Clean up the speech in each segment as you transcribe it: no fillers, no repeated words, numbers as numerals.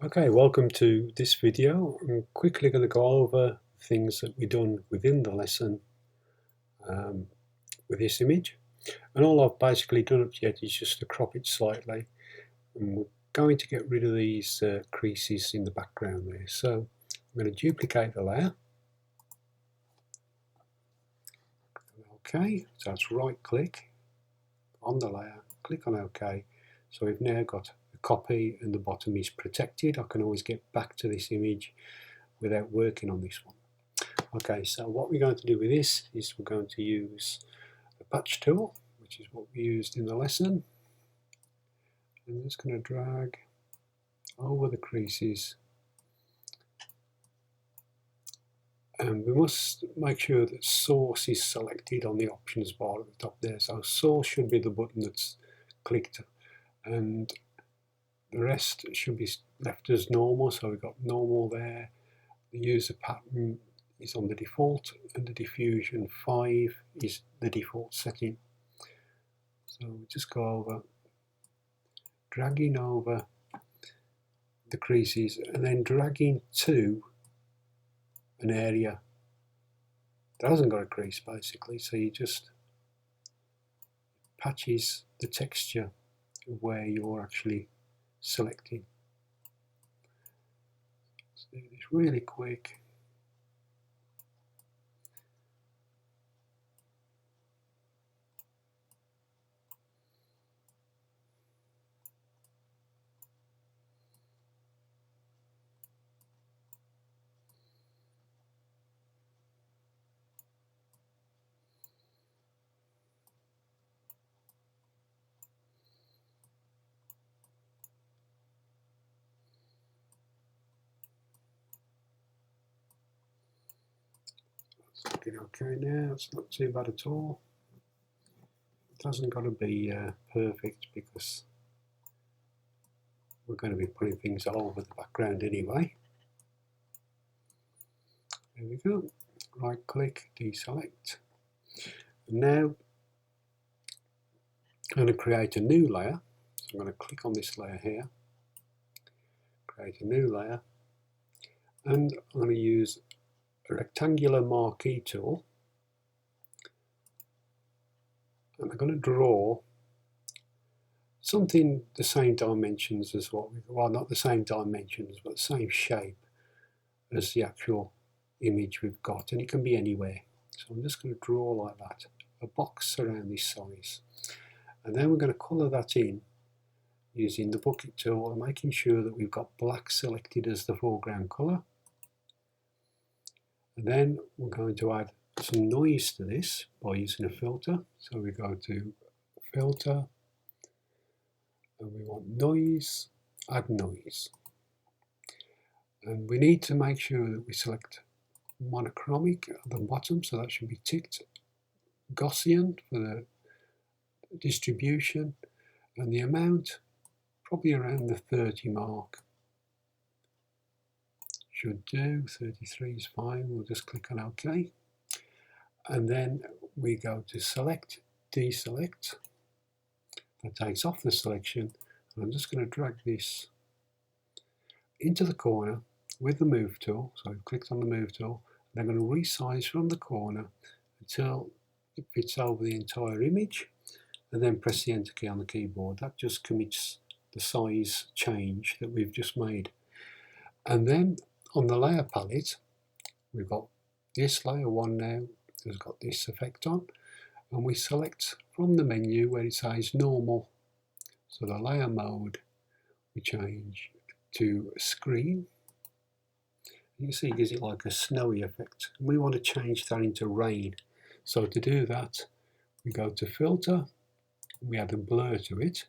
Okay, welcome to this video. I'm quickly going to go over things that we've done within the lesson um, with this image. And all I've basically done up yet is just to crop it slightly. And we're going to get rid of these creases in the background there. So I'm going to duplicate the layer. Okay, so that's right click on the layer, click on OK. So we've now got a copy and the bottom is protected. I can always get back to this image without working on this one. Okay, so what we're going to do with this is we're going to use the patch tool, which is what we used in the lesson. I'm just going to drag over the creases, and we must make sure that source is selected on the options bar at the top there. So source should be the button that's clicked, and the rest should be left as normal. So we've got normal there. The user pattern is on the default, and the diffusion 5 is the default setting. So we just go over, dragging over the creases and then dragging to an area that hasn't got a crease basically. So you just patches the texture of where you're actually selecting. Let's do this really quick. Looking okay now, it's not too bad at all. It hasn't got to be perfect because we're going to be putting things all over the background anyway. There we go, right click, deselect. And now I'm going to create a new layer. So I'm going to click on this layer here, create a new layer, and I'm going to use a rectangular marquee tool, and I'm going to draw something the same dimensions as what well, not the same dimensions, but the same shape as the actual image we've got, and it can be anywhere. So I'm just going to draw like that, a box around this size, and then we're going to colour that in using the bucket tool and making sure that we've got black selected as the foreground colour. And then we're going to add some noise to this by using a filter. So we go to filter, and we want noise, add noise. And we need to make sure that we select monochromic at the bottom, so that should be ticked. Gaussian for the distribution, and the amount probably around the 30 mark. Should do, 33 is fine, we'll just click on OK. And then we go to select, deselect. That takes off the selection, and I'm just going to drag this into the corner with the move tool. So I've clicked on the move tool, and I'm going to resize from the corner until it fits over the entire image, and then press the enter key on the keyboard. That just commits the size change that we've just made. And then on the layer palette, we've got this layer 1 now has got this effect on, and we select from the menu where it says normal. So the layer mode we change to screen. You can see it gives it like a snowy effect. We want to change that into rain. So to do that, we go to filter, we add a blur to it.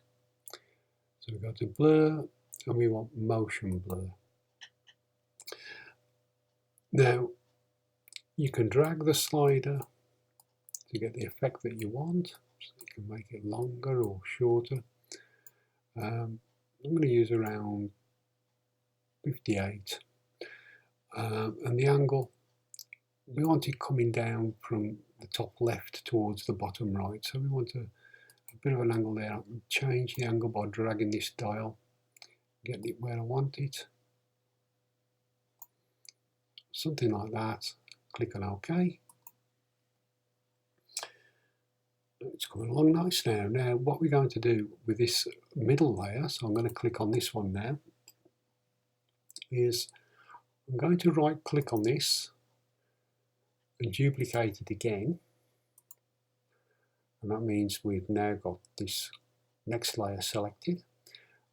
So we go to blur, and we want motion blur. Now you can drag the slider to get the effect that you want. So you can make it longer or shorter. I'm going to use around 58. And the angle, we want it coming down from the top left towards the bottom right. So we want a bit of an angle there. I can change the angle by dragging this dial, getting it where I want it. something like that. Click on OK. It's coming along nice now. Now what we're going to do with this middle layer, so I'm going to click on this one now, is I'm going to right click on this and duplicate it again, and that means we've now got this next layer selected.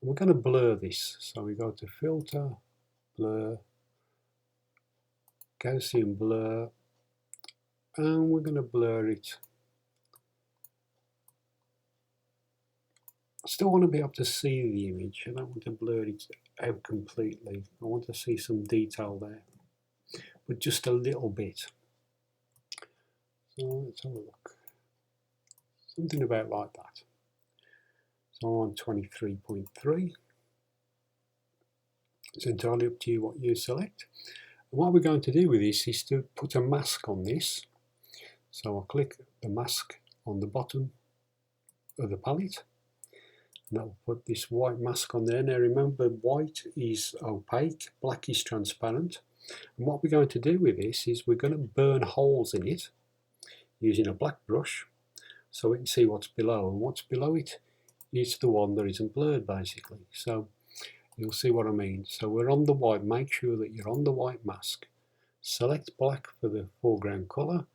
And we're going to blur this, so we go to Filter, Blur, Gaussian Blur, and we're going to blur it. I still want to be able to see the image. I don't want to blur it out completely. I want to see some detail there, but just a little bit. So let's have a look. Something about like that. So I'm on 23.3. It's entirely up to you what you select. And what we're going to do with this is to put a mask on this. So I'll click the mask on the bottom of the palette. And that will put this white mask on there. Now remember, white is opaque, black is transparent. And what we're going to do with this is we're going to burn holes in it using a black brush so we can see what's below. And what's below it is the one that isn't blurred basically. So you'll see what I mean. So we're on the white, make sure that you're on the white mask. Select black for the foreground colour.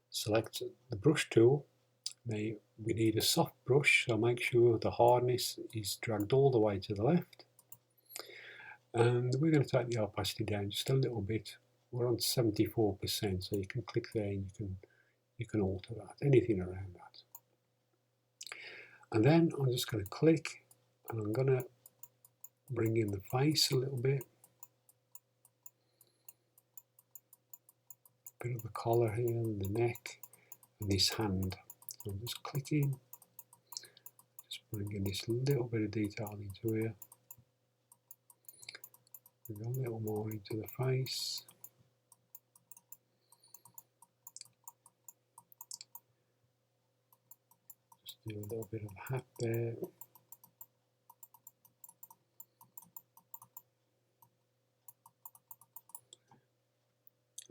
Select the brush tool. Now we need a soft brush, so make sure the hardness is dragged all the way to the left. And we're going to take the opacity down just a little bit. We're on 74%, so you can click there and you can alter that, anything around that. And then I'm just going to click and I'm going to bring in the face a little bit. Bit of a collar here, and the neck, and this hand. So I'm just clicking, just bringing this little bit of detail into here. Bring a little more into the face. Just do a little bit of a hat there.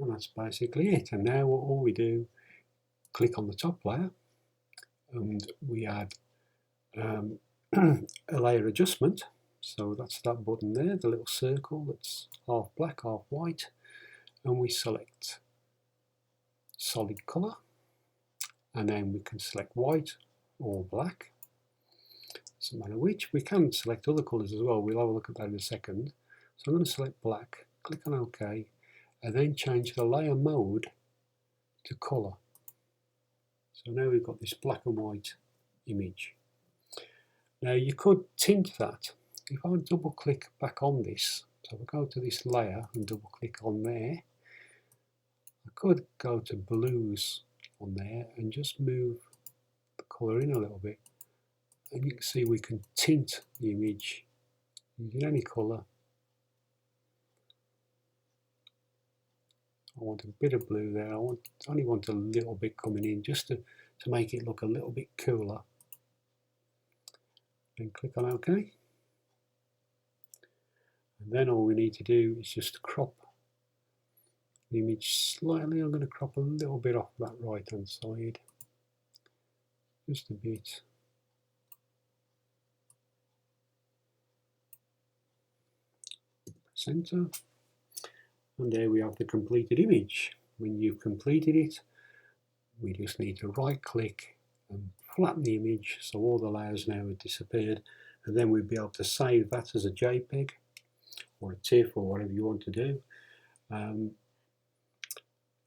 And that's basically it. And now all we do, click on the top layer, and we add a layer adjustment. So that's that button there, the little circle that's half black, half white, and we select solid color, and then we can select white or black, doesn't matter which. We can select other colors as well, we'll have a look at that in a second. So I'm going to select black, click on OK, and then change the layer mode to color. So now we've got this black and white image. Now you could tint that. If I double click back on this, so if I go to this layer and double click on there, I could go to blues on there and just move the colour in a little bit. And you can see we can tint the image using any colour. I want a bit of blue there. I only want a little bit coming in just to make it look a little bit cooler. Then click on OK. And then all we need to do is just crop the image slightly. I'm going to crop a little bit off that right hand side. Just a bit. Center. And there we have the completed image. When you've completed it, we just need to right click and flatten the image so all the layers now have disappeared, and then we'll be able to save that as a JPEG or a TIFF or whatever you want to do. A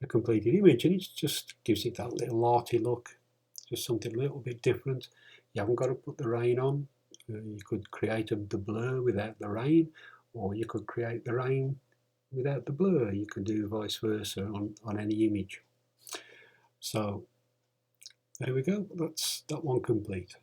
completed image, and it just gives it that little arty look, just something a little bit different. You haven't got to put the rain on. You could create the blur without the rain, or you could create the rain without the blur. You could do vice versa on any image. So there we go, that's that one complete.